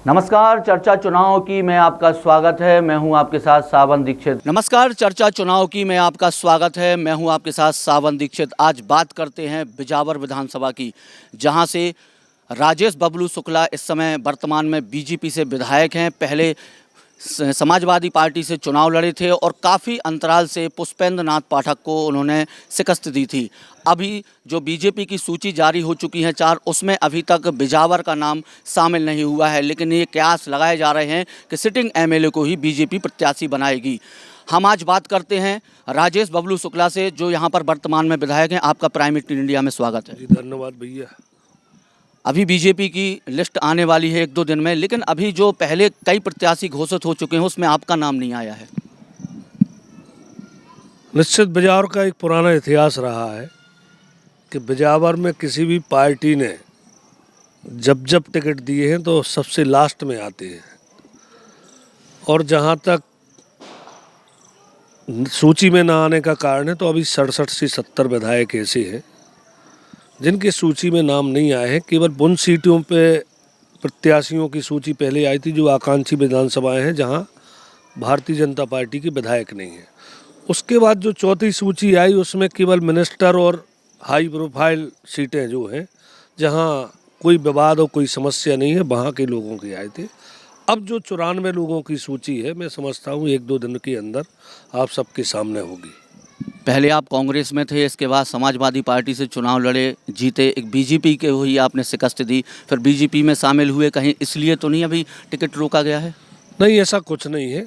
नमस्कार, चर्चा चुनाव की में आपका स्वागत है। मैं हूं आपके साथ सावन दीक्षित। नमस्कार, चर्चा चुनाव की में आपका स्वागत है। मैं हूं आपके साथ सावन दीक्षित। आज बात करते हैं बिजावर विधानसभा की, जहां से राजेश बबलू शुक्ला इस समय वर्तमान में बीजेपी से विधायक हैं। पहले समाजवादी पार्टी से चुनाव लड़े थे और काफ़ी अंतराल से पुष्पेंद्र नाथ पाठक को उन्होंने शिकस्त दी थी। अभी जो बीजेपी की सूची जारी हो चुकी है 4, उसमें अभी तक बिजावर का नाम शामिल नहीं हुआ है, लेकिन ये कयास लगाए जा रहे हैं कि सिटिंग एमएलए को ही बीजेपी प्रत्याशी बनाएगी। हम आज बात करते हैं राजेश बबलू शुक्ला से, जो यहाँ पर वर्तमान में विधायक हैं। आपका प्राइम मिनिस्टर इंडिया में स्वागत है। जी धन्यवाद भैया। अभी बीजेपी की लिस्ट आने वाली है 1-2 दिन में, लेकिन अभी जो पहले कई प्रत्याशी घोषित हो चुके हैं उसमें आपका नाम नहीं आया है। निश्चित बिजावर का एक पुराना इतिहास रहा है कि बिजावर में किसी भी पार्टी ने जब जब टिकट दिए हैं तो सबसे लास्ट में आते हैं। और जहां तक सूची में ना आने का कारण है, तो अभी 67 से 70 विधायक ऐसे हैं जिनकी सूची में नाम नहीं आए हैं। केवल उन सीटों पे प्रत्याशियों की सूची पहले आई थी जो आकांक्षी विधानसभाएं हैं, जहां भारतीय जनता पार्टी के विधायक नहीं हैं। उसके बाद जो चौथी सूची आई उसमें केवल मिनिस्टर और हाई प्रोफाइल सीटें जो हैं, जहां कोई विवाद और कोई समस्या नहीं है, वहाँ के लोगों के आए थे। अब जो 94 लोगों की सूची है, मैं समझता हूँ 1-2 दिन के अंदर आप सबके सामने होगी। पहले आप कांग्रेस में थे, इसके बाद समाजवादी पार्टी से चुनाव लड़े, जीते, एक बीजेपी के हुई आपने शिकस्त दी, फिर बीजेपी में शामिल हुए। कहीं इसलिए तो नहीं अभी टिकट रोका गया है? नहीं, ऐसा कुछ नहीं है।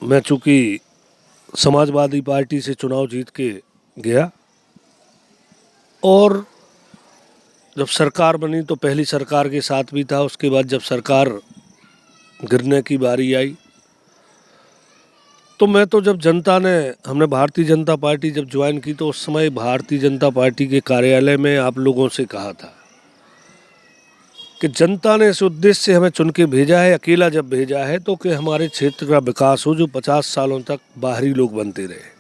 मैं चूँकि समाजवादी पार्टी से चुनाव जीत के गया और जब सरकार बनी तो पहली सरकार के साथ भी था। उसके बाद जब सरकार गिरने की बारी आई तो मैं तो जब हमने भारतीय जनता पार्टी जब ज्वाइन की तो उस समय भारतीय जनता पार्टी के कार्यालय में आप लोगों से कहा था कि जनता ने इस उद्देश्य से हमें चुन के भेजा है, अकेला जब भेजा है तो कि हमारे क्षेत्र का विकास हो, जो 50 सालों तक बाहरी लोग बनते रहे।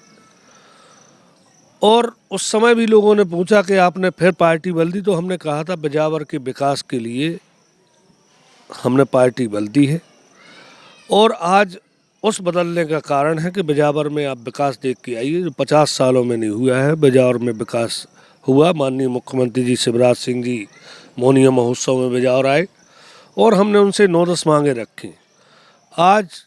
और उस समय भी लोगों ने पूछा कि आपने फिर पार्टी बदल दी, तो हमने कहा था बिजावर के विकास के लिए हमने पार्टी बदल दी है। और आज उस बदलने का कारण है कि बिजावर में आप विकास देख के आइए, जो 50 सालों में नहीं हुआ है। बिजावर में विकास हुआ। माननीय मुख्यमंत्री जी शिवराज सिंह जी मोहनिया महोत्सव में बिजावर आए और हमने उनसे 9-10 मांगे रखी। आज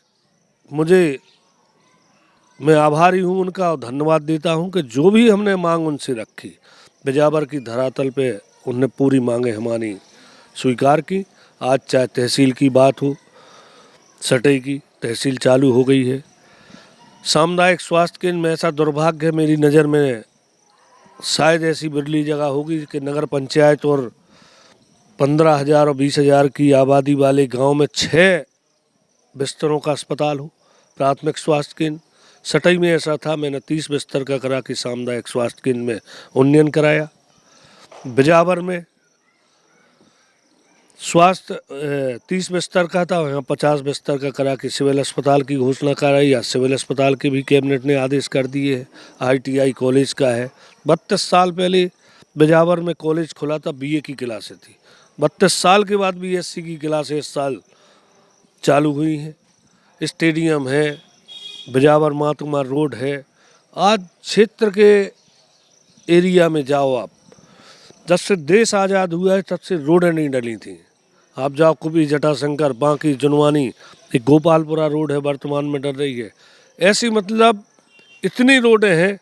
मैं आभारी हूँ उनका और धन्यवाद देता हूँ कि जो भी हमने मांग उनसे रखी, बिजावर की धरातल पे उनने पूरी मांगे हमारी स्वीकार की। आज चाहे तहसील की बात हो, सटई की तहसील चालू हो गई है। सामुदायिक स्वास्थ्य केंद्र में ऐसा दुर्भाग्य है, मेरी नज़र में शायद ऐसी बिरली जगह होगी कि नगर पंचायत और 15,000 और 20,000 की आबादी वाले गांव में 6 बिस्तरों का अस्पताल हो, प्राथमिक स्वास्थ्य केंद्र। सटई में ऐसा था, मैंने 30 बिस्तर का करा के सामुदायिक स्वास्थ्य केंद्र में उन्नयन कराया। बिजावर में स्वास्थ्य 30 बिस्तर का था, यहाँ 50 बिस्तर का करा के सिविल अस्पताल की घोषणा कराई। या सिविल अस्पताल के भी कैबिनेट ने आदेश कर दिए है। ITI कॉलेज का है। 32 साल पहले बिजावर में कॉलेज खुला था, BA की क्लासें थी। 32 साल के बाद BSc की क्लासें इस साल चालू हुई हैं। स्टेडियम है, बिजावर मातुमा रोड है। आज क्षेत्र के एरिया में जाओ आप, जब से देश आज़ाद हुआ है तब से रोडें नहीं डली थी। आप जाओ कुबी, जटाशंकर, बांकी, जुनवानी, एक गोपालपुरा रोड है वर्तमान में डल रही है। ऐसी मतलब इतनी रोडें हैं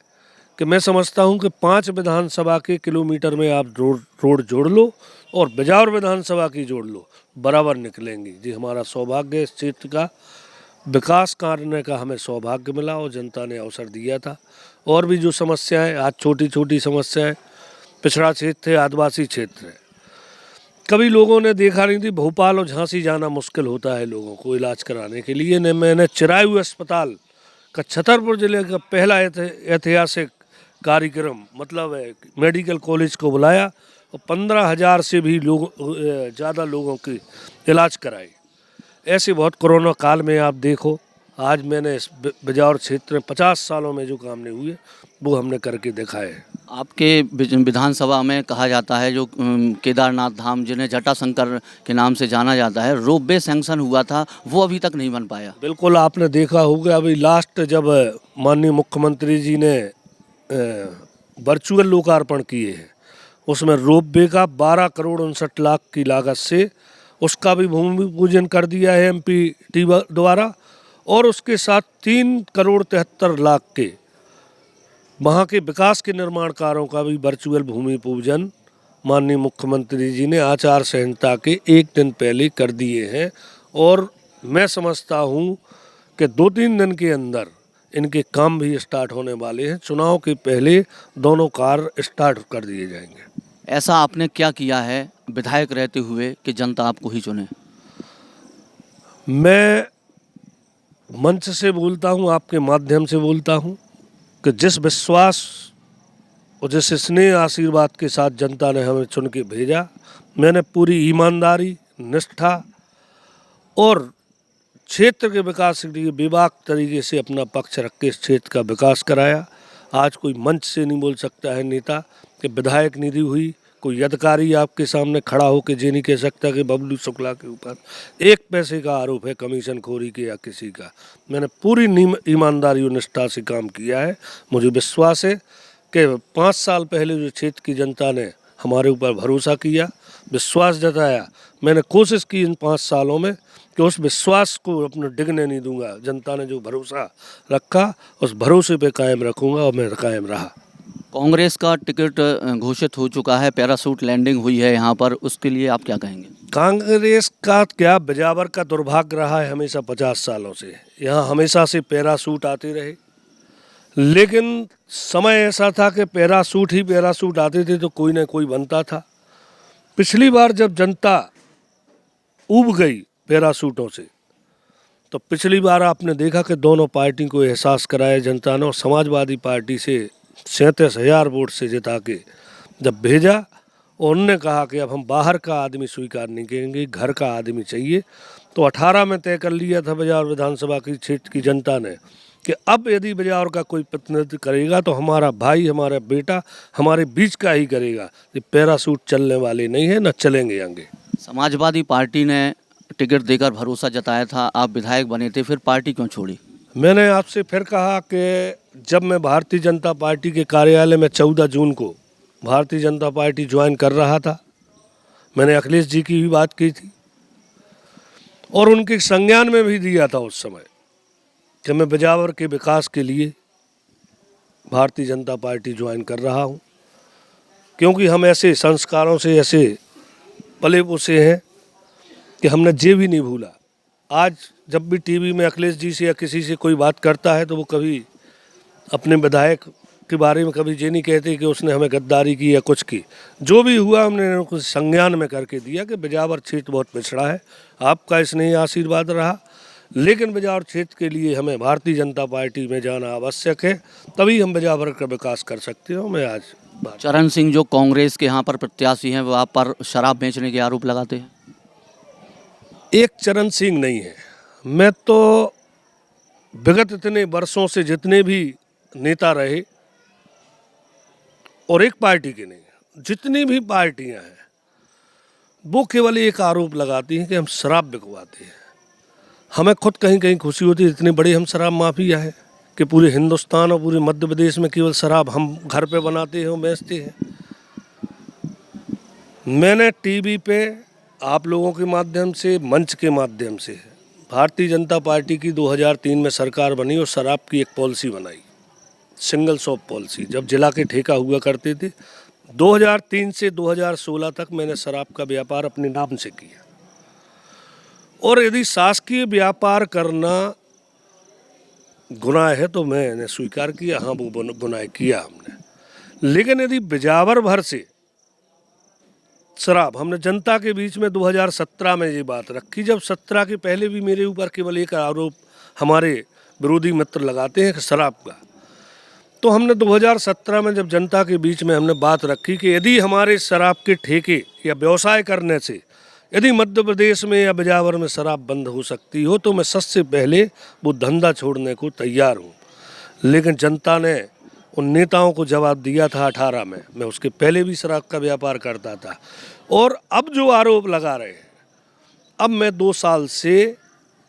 कि मैं समझता हूं कि 5 विधानसभा के किलोमीटर में आप रोड जोड़ लो और बिजावर विधानसभा की जोड़ लो, बराबर निकलेंगी। जी, हमारा सौभाग्य इस क्षेत्र का विकास करने का हमें सौभाग्य मिला और जनता ने अवसर दिया था। और भी जो समस्याएं, आज छोटी छोटी समस्याएं, पिछड़ा क्षेत्र है, आदिवासी क्षेत्र है, कभी लोगों ने देखा नहीं थी। भोपाल और झांसी जाना मुश्किल होता है लोगों को इलाज कराने के लिए। मैंने चिरायु अस्पताल का छतरपुर जिले का पहला ऐतिहासिक कार्यक्रम मतलब मेडिकल कॉलेज को बुलाया और 15,000 से भी ज़्यादा लोगों की इलाज कराई। ऐसे बहुत कोरोना काल में आप देखो, आज मैंने इस बिजावर क्षेत्र में 50 सालों में जो काम नहीं हुए वो हमने करके दिखाए हैं। आपके विधानसभा में कहा जाता है जो केदारनाथ धाम जिन्हें जटाशंकर के नाम से जाना जाता है, रोपवे सैंक्शन हुआ था, वो अभी तक नहीं बन पाया। बिल्कुल, आपने देखा होगा अभी लास्ट जब माननीय मुख्यमंत्री जी ने वर्चुअल लोकार्पण किए हैं, उसमें रोपवे का 12 करोड़ 59 लाख की लागत से उसका भी भूमि पूजन कर दिया है एमपी द्वारा, और उसके साथ 3 करोड़ 73 लाख के वहाँ के विकास के निर्माण कार्यों का भी वर्चुअल भूमि पूजन माननीय मुख्यमंत्री जी ने आचार संहिता के एक दिन पहले कर दिए हैं। और मैं समझता हूँ कि 2-3 दिन के अंदर इनके काम भी स्टार्ट होने वाले हैं। चुनाव के पहले दोनों कार्य स्टार्ट कर दिए जाएंगे। ऐसा आपने क्या किया है विधायक रहते हुए कि जनता आपको ही चुने? मैं मंच से बोलता हूँ, आपके माध्यम से बोलता हूँ कि जिस विश्वास और जिस स्नेह आशीर्वाद के साथ जनता ने हमें चुन के भेजा, मैंने पूरी ईमानदारी, निष्ठा और क्षेत्र के विकास के लिए बेबाक तरीके से अपना पक्ष रख के इस क्षेत्र का विकास कराया। आज कोई मंच से नहीं बोल सकता है नेता कि विधायक निधि हुई, कोई अधिकारी आपके सामने खड़ा होकर ये नहीं कह सकता कि बबलू शुक्ला के ऊपर 1 पैसे का आरोप है कमीशन खोरी के या किसी का। मैंने पूरी ईमानदारी और निष्ठा से काम किया है। मुझे विश्वास है कि 5 साल पहले जो क्षेत्र की जनता ने हमारे ऊपर भरोसा किया, विश्वास जताया, मैंने कोशिश की इन 5 सालों में कि उस विश्वास को अपने डिगने नहीं दूंगा। जनता ने जो भरोसा रखा उस भरोसे पे कायम रखूंगा और मैं कायम रहा। कांग्रेस का टिकट घोषित हो चुका है, पैराशूट लैंडिंग हुई है यहाँ पर, उसके लिए आप क्या कहेंगे? कांग्रेस का क्या, बिजावर का दुर्भाग्य रहा है हमेशा 50 सालों से। यहाँ हमेशा से पैराशूट आते रहे, लेकिन समय ऐसा था कि पैराशूट ही पैराशूट आते थे तो कोई ना कोई बनता था। पिछली बार जब जनता ऊब गई पैराशूटों से, तो पिछली बार आपने देखा कि दोनों पार्टी को एहसास कराया जनता ने, और समाजवादी पार्टी से 37,000 वोट से जिता के जब भेजा, और उन्होंने कहा कि अब हम बाहर का आदमी स्वीकार नहीं करेंगे, घर का आदमी चाहिए। तो 18 में तय कर लिया था बिजावर विधानसभा की क्षेत्र की जनता ने कि अब यदि बिजावर का कोई प्रतिनिधित्व करेगा तो हमारा भाई, हमारा बेटा हमारे बीच का ही करेगा। ये पैराशूट चलने वाले नहीं है, न चलेंगे आगे। समाजवादी पार्टी ने टिकट देकर भरोसा जताया था, आप विधायक बने थे, फिर पार्टी क्यों छोड़ी? मैंने आपसे फिर कहा कि जब मैं भारतीय जनता पार्टी के कार्यालय में 14 जून को भारतीय जनता पार्टी ज्वाइन कर रहा था, मैंने अखिलेश जी की भी बात की थी और उनके संज्ञान में भी दिया था उस समय कि मैं बिजावर के विकास के लिए भारतीय जनता पार्टी ज्वाइन कर रहा हूं, क्योंकि हम ऐसे संस्कारों से ऐसे पले पोसे हैं कि हमने ये भी नहीं भूला। आज जब भी टीवी में अखिलेश जी से या किसी से कोई बात करता है तो वो कभी अपने विधायक के बारे में कभी ये नहीं कहते कि उसने हमें गद्दारी की या कुछ की। जो भी हुआ हमने उनको संज्ञान में करके दिया कि बिजावर क्षेत्र बहुत पिछड़ा है, आपका स्नेह आशीर्वाद रहा, लेकिन बिजावर क्षेत्र के लिए हमें भारतीय जनता पार्टी में जाना आवश्यक है, तभी हम बिजावर का विकास कर सकते हो। मैं आज चरण सिंह जो कांग्रेस के यहाँ पर प्रत्याशी हैं, वो आप पर शराब बेचने के आरोप लगाते हैं। एक चरण सिंह नहीं है, मैं तो विगत इतने वर्षों से जितने भी नेता रहे और एक पार्टी के नहीं, जितनी भी पार्टियां हैं वो केवल एक आरोप लगाती हैं कि हम शराब बिकवाते हैं। हमें खुद कहीं कहीं खुशी होती है, इतने बड़े हम शराब माफिया है कि पूरे हिंदुस्तान और पूरे मध्य प्रदेश में केवल शराब हम घर पे बनाते हैं और बेचते हैं। मैंने टीवी पे आप लोगों के माध्यम से, मंच के माध्यम से, भारतीय जनता पार्टी की 2003 में सरकार बनी और शराब की एक पॉलिसी बनाई, सिंगल शॉप पॉलिसी। जब जिला के ठेका हुआ करते थे, 2003 से 2016 तक मैंने शराब का व्यापार अपने नाम से किया। और यदि शासकीय व्यापार करना गुनाह है तो मैंने स्वीकार किया, हाँ वो गुनाह किया हमने। लेकिन यदि बिजावर भर से शराब, हमने जनता के बीच में 2017 में ये बात रखी, जब 17 के पहले भी मेरे ऊपर केवल एक आरोप हमारे विरोधी मित्र लगाते हैं कि शराब का, तो हमने 2017 में जब जनता के बीच में हमने बात रखी कि यदि हमारे शराब के ठेके या व्यवसाय करने से यदि मध्य प्रदेश में या बिजावर में शराब बंद हो सकती हो तो मैं सबसे पहले वो धंधा छोड़ने को तैयार हूँ। लेकिन जनता ने उन नेताओं को जवाब दिया था 18 में। मैं उसके पहले भी शराब का व्यापार करता था। और अब जो आरोप लगा रहे हैं, अब मैं 2 साल से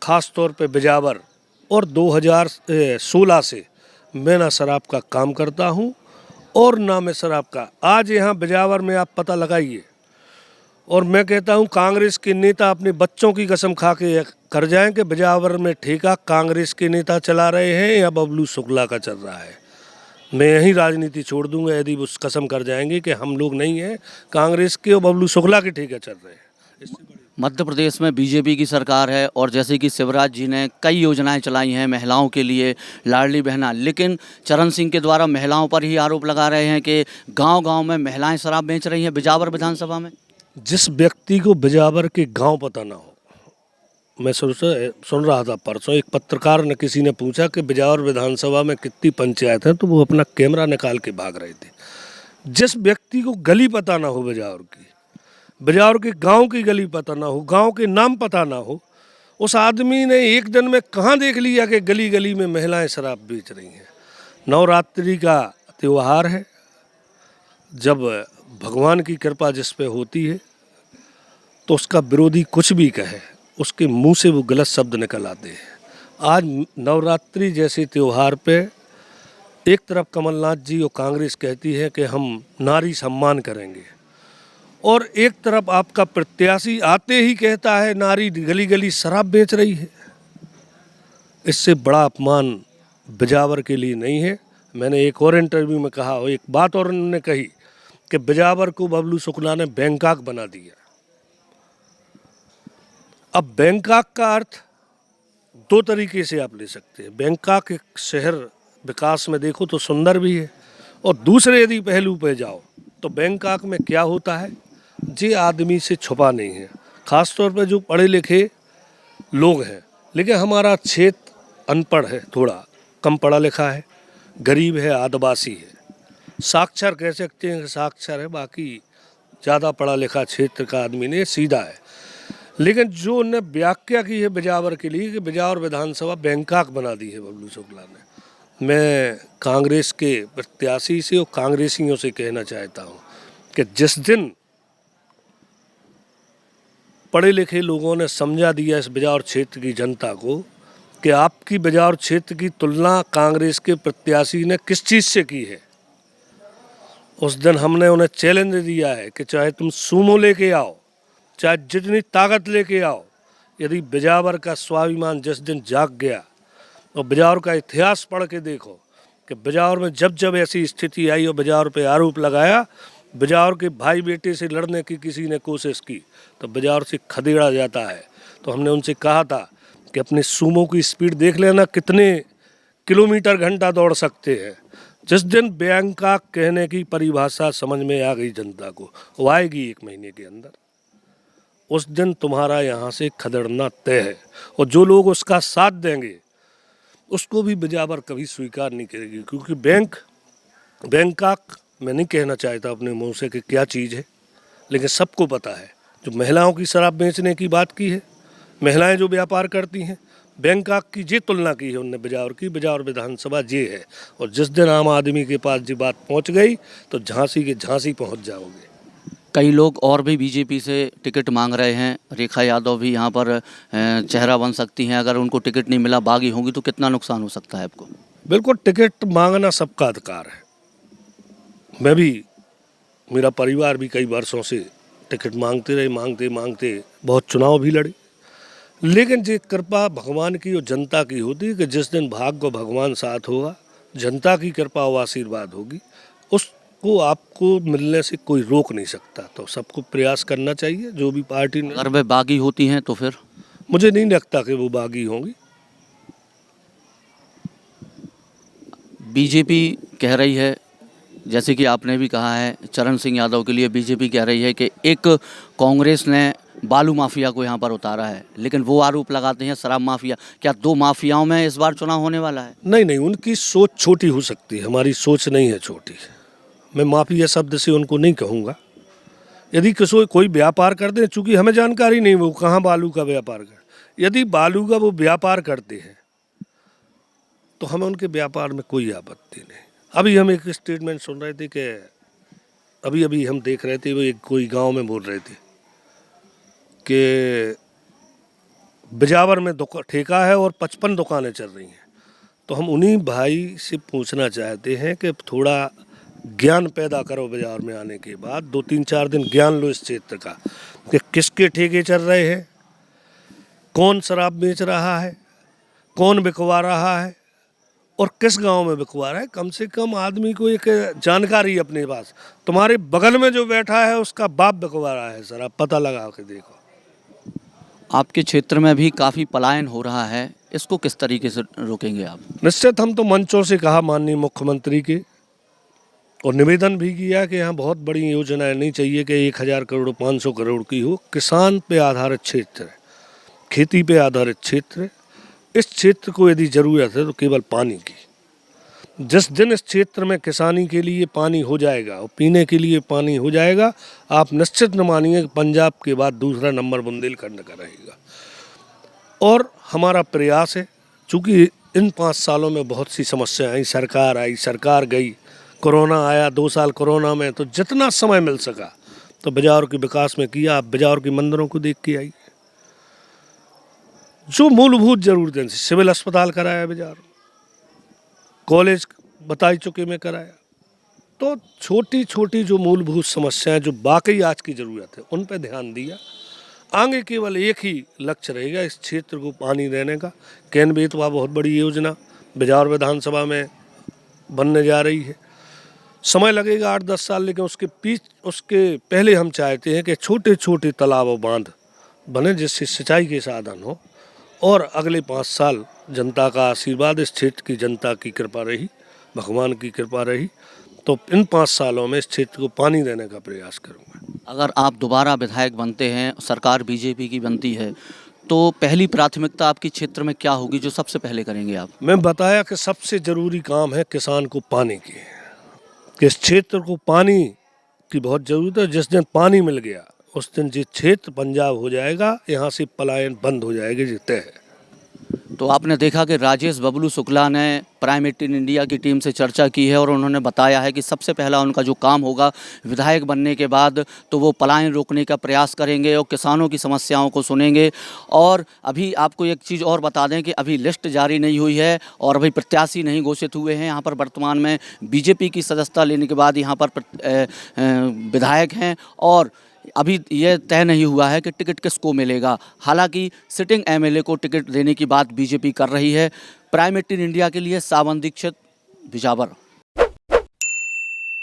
खास तौर पे बिजावर और 2016 से मैं ना शराब का काम करता हूँ और ना मैं शराब का। आज यहाँ बिजावर में आप पता लगाइए, और मैं कहता हूँ कांग्रेस के नेता अपने बच्चों की कसम खा के कर जाएं कि बिजावर में ठेका कांग्रेस के नेता चला रहे हैं या बबलू शुक्ला का चल रहा है। मैं यही राजनीति छोड़ दूंगा यदि उस कसम कर जाएंगे कि हम लोग नहीं हैं, कांग्रेस के और बबलू शुक्ला के ठेके चल रहे हैं। मध्य प्रदेश में बीजेपी की सरकार है और जैसे कि शिवराज जी ने कई योजनाएं चलाई हैं महिलाओं के लिए, लाडली बहना, लेकिन चरण सिंह के द्वारा महिलाओं पर ही आरोप लगा रहे हैं कि गांव-गांव में महिलाएं शराब बेच रही हैं बिजावर विधानसभा में। जिस व्यक्ति को बिजावर के गांव पता ना हो, मैं सुन रहा था परसों एक पत्रकार ने, किसी ने पूछा कि बिजावर विधानसभा में कितनी पंचायत है, तो वो अपना कैमरा निकाल के भाग रहे थे। जिस व्यक्ति को गली पता ना हो बिजावर की, बिजावर के गांव की गली पता ना हो, गांव के नाम पता ना हो, उस आदमी ने एक दिन में कहाँ देख लिया कि गली गली में महिलाएं शराब बेच रही हैं। नवरात्रि का त्यौहार है, जब भगवान की कृपा जिस पे होती है तो उसका विरोधी कुछ भी कहे, उसके मुंह से वो गलत शब्द निकल आते हैं। आज नवरात्रि जैसे त्यौहार पे एक तरफ कमलनाथ जी और कांग्रेस कहती है कि हम नारी सम्मान करेंगे, और एक तरफ आपका प्रत्याशी आते ही कहता है नारी गली गली शराब बेच रही है। इससे बड़ा अपमान बिजावर के लिए नहीं है। मैंने एक और इंटरव्यू में कहा, एक बात और उन्होंने कही कि बिजावर को बबलू शुक्ला ने बैंकॉक बना दिया। अब बैंकॉक का अर्थ 2 तरीके से आप ले सकते हैं। बैंकॉक एक शहर विकास में देखो तो सुंदर भी है, और दूसरे यदि पहलू पे जाओ तो बैंकॉक में क्या होता है जे आदमी से छुपा नहीं है, खास तौर पर जो पढ़े लिखे लोग हैं। लेकिन हमारा क्षेत्र अनपढ़ है, थोड़ा कम पढ़ा लिखा है, गरीब है, आदिवासी है, साक्षर कह सकते हैं कि साक्षर है, बाकी ज़्यादा पढ़ा लिखा क्षेत्र का आदमी नहीं, सीधा है। लेकिन जो उन्हें व्याख्या की है बिजावर के लिए कि बिजावर विधानसभा बैंकॉक बना दी है बबलू शुक्ला ने, मैं कांग्रेस के प्रत्याशी से और कांग्रेसियों से कहना चाहता हूँ कि जिस दिन पढ़े लिखे लोगों ने समझा दिया इस बिजावर क्षेत्र की जनता को कि आपकी बिजावर क्षेत्र की तुलना कांग्रेस के प्रत्याशी ने किस चीज़ से की है, उस दिन हमने उन्हें चैलेंज दिया है कि चाहे तुम सूमो लेके आओ, चाहे जितनी ताकत लेके आओ, यदि बिजावर का स्वाभिमान जिस दिन जाग गया, और बिजावर का इतिहास पढ़ के देखो कि बिजावर में जब जब ऐसी स्थिति आई और बिजावर पे आरोप लगाया, बिजावर के भाई बेटे से लड़ने की किसी ने कोशिश की तो बिजावर से खदेड़ा जाता है। तो हमने उनसे कहा था कि अपने सूमो की स्पीड देख लेना, कितने किलोमीटर घंटा दौड़ सकते हैं। जिस दिन बैंकॉक कहने की परिभाषा समझ में आ गई जनता को, वो आएगी 1 महीने के अंदर, उस दिन तुम्हारा यहाँ से खदेड़ना तय है। और जो लोग उसका साथ देंगे उसको भी बिजावर कभी स्वीकार नहीं करेगी, क्योंकि बैंकॉक मैं नहीं कहना चाहता अपने मुंह से कि क्या चीज़ है, लेकिन सबको पता है। जो महिलाओं की शराब बेचने की बात की है, महिलाएं जो व्यापार करती हैं, बैंकॉक की जे तुलना की है उनने बिजावर की, बिजावर विधानसभा जे है। और जिस दिन आम आदमी के पास जी बात पहुंच गई तो झांसी के झांसी पहुंच जाओगे। कई लोग और भी बीजेपी से टिकट मांग रहे हैं, रेखा यादव भी यहाँ पर चेहरा बन सकती हैं, अगर उनको टिकट नहीं मिला, बागी होंगी तो कितना नुकसान हो सकता है आपको? बिल्कुल, टिकट मांगना सबका अधिकार है। मैं भी, मेरा परिवार भी कई वर्षों से टिकट मांगते रहे, मांगते बहुत चुनाव भी लड़े। लेकिन जो कृपा भगवान की और जनता की होती है कि जिस दिन भाग्य को भगवान साथ होगा, जनता की कृपा और आशीर्वाद होगी, उसको आपको मिलने से कोई रोक नहीं सकता। तो सबको प्रयास करना चाहिए, जो भी पार्टी ने। अगर वे बागी होती हैं तो फिर? मुझे नहीं लगता कि वो बागी होंगी। बीजेपी कह रही है, जैसे कि आपने भी कहा है, चरण सिंह यादव के लिए बीजेपी कह रही है कि एक कांग्रेस ने बालू माफिया को यहाँ पर उतारा है, लेकिन वो आरोप लगाते हैं शराब माफिया। क्या 2 माफियाओं में इस बार चुनाव होने वाला है? नहीं, उनकी सोच छोटी हो सकती है, हमारी सोच नहीं है छोटी। मैं माफिया शब्द से उनको नहीं कहूँगा। यदि कोई व्यापार करते हैं, चूँकि हमें जानकारी नहीं वो कहाँ बालू का व्यापार कर, यदि बालू का वो व्यापार करते हैं तो हमें उनके व्यापार में कोई आपत्ति नहीं। अभी हम एक स्टेटमेंट सुन रहे थे कि अभी अभी हम देख रहे थे, वो एक कोई गांव में बोल रहे थे कि बिजावर में ठेका है और 55 दुकानें चल रही हैं। तो हम उन्हीं भाई से पूछना चाहते हैं कि थोड़ा ज्ञान पैदा करो बिजावर में आने के बाद, 2-3-4 दिन ज्ञान लो इस क्षेत्र का कि किसके ठेके चल रहे हैं, कौन शराब बेच रहा है, कौन बिकवा रहा है और किस गांव में बिकवा रहा है। कम से कम आदमी को एक जानकारी अपने पास। तुम्हारे बगल में जो बैठा है उसका बाप बिकवा रहा है, सर आप पता लगा के देखो। आपके क्षेत्र में भी काफ़ी पलायन हो रहा है, इसको किस तरीके से रोकेंगे आप? निश्चित हम तो मंचों से कहा माननीय मुख्यमंत्री के, और निवेदन भी किया कि यहाँ बहुत बड़ी योजनाएं नहीं चाहिए कि 1000 करोड़ 500 करोड़ की हो। किसान पे आधारित क्षेत्र है, खेती पे आधारित क्षेत्र है। इस क्षेत्र को यदि ज़रूरत है तो केवल पानी की। जिस दिन इस क्षेत्र में किसानी के लिए पानी हो जाएगा और पीने के लिए पानी हो जाएगा, आप निश्चित न मानिए कि पंजाब के बाद दूसरा नंबर बुंदेलखंड का रहेगा। और हमारा प्रयास है, चूँकि इन 5 सालों में बहुत सी समस्याएं आई, सरकार गई, कोरोना आया, 2 साल कोरोना में, तो जितना समय मिल सका तो बिजावर के विकास में किया। आप बिजावर के मंदिरों को देख के आई, जो मूलभूत जरूरतें, सिविल अस्पताल कराया बिजावर, कॉलेज बताई चुके में कराया। तो छोटी छोटी जो मूलभूत समस्याएं जो वाकई आज की ज़रूरत है उन पर ध्यान दिया। आगे केवल एक ही लक्ष्य रहेगा, इस क्षेत्र को पानी देने का। कैन बेतवा बहुत बड़ी योजना बिजावर विधानसभा में बनने जा रही है। समय लगेगा 8-10 साल, लेकिन उसके पहले हम चाहते हैं कि छोटे छोटे तालाब और बांध बने जिससे सिंचाई के साधन हो। और अगले 5 साल जनता का आशीर्वाद, इस क्षेत्र की जनता की कृपा रही, भगवान की कृपा रही, तो इन 5 सालों में इस क्षेत्र को पानी देने का प्रयास करूँगा। अगर आप दोबारा विधायक बनते हैं, सरकार बीजेपी की बनती है, तो पहली प्राथमिकता आपके क्षेत्र में क्या होगी, जो सबसे पहले करेंगे आप? मैं बताया कि सबसे ज़रूरी काम है किसान को पानी की, कि इस क्षेत्र को पानी की बहुत ज़रूरत है। जिस दिन पानी मिल गया उस दिन ये क्षेत्र पंजाब हो जाएगा, यहाँ से पलायन बंद हो जाएगा, ये तय है। तो आपने देखा कि राजेश बबलू शुक्ला ने प्राइम 18 इंडिया की टीम से चर्चा की है और उन्होंने बताया है कि सबसे पहला उनका जो काम होगा विधायक बनने के बाद, तो वो पलायन रोकने का प्रयास करेंगे और किसानों की समस्याओं को सुनेंगे। और अभी आपको एक चीज़ और बता दें कि अभी लिस्ट जारी नहीं हुई है और अभी प्रत्याशी नहीं घोषित हुए हैं। यहाँ पर वर्तमान में बीजेपी की सदस्यता लेने के बाद यहाँ पर विधायक हैं और अभी यह तय नहीं हुआ है कि टिकट किसको मिलेगा। हालांकि सिटिंग एमएलए को टिकट देने की बात बीजेपी कर रही है। प्राइम 18 इंडिया के लिए सावन दीक्षित, बिजावर।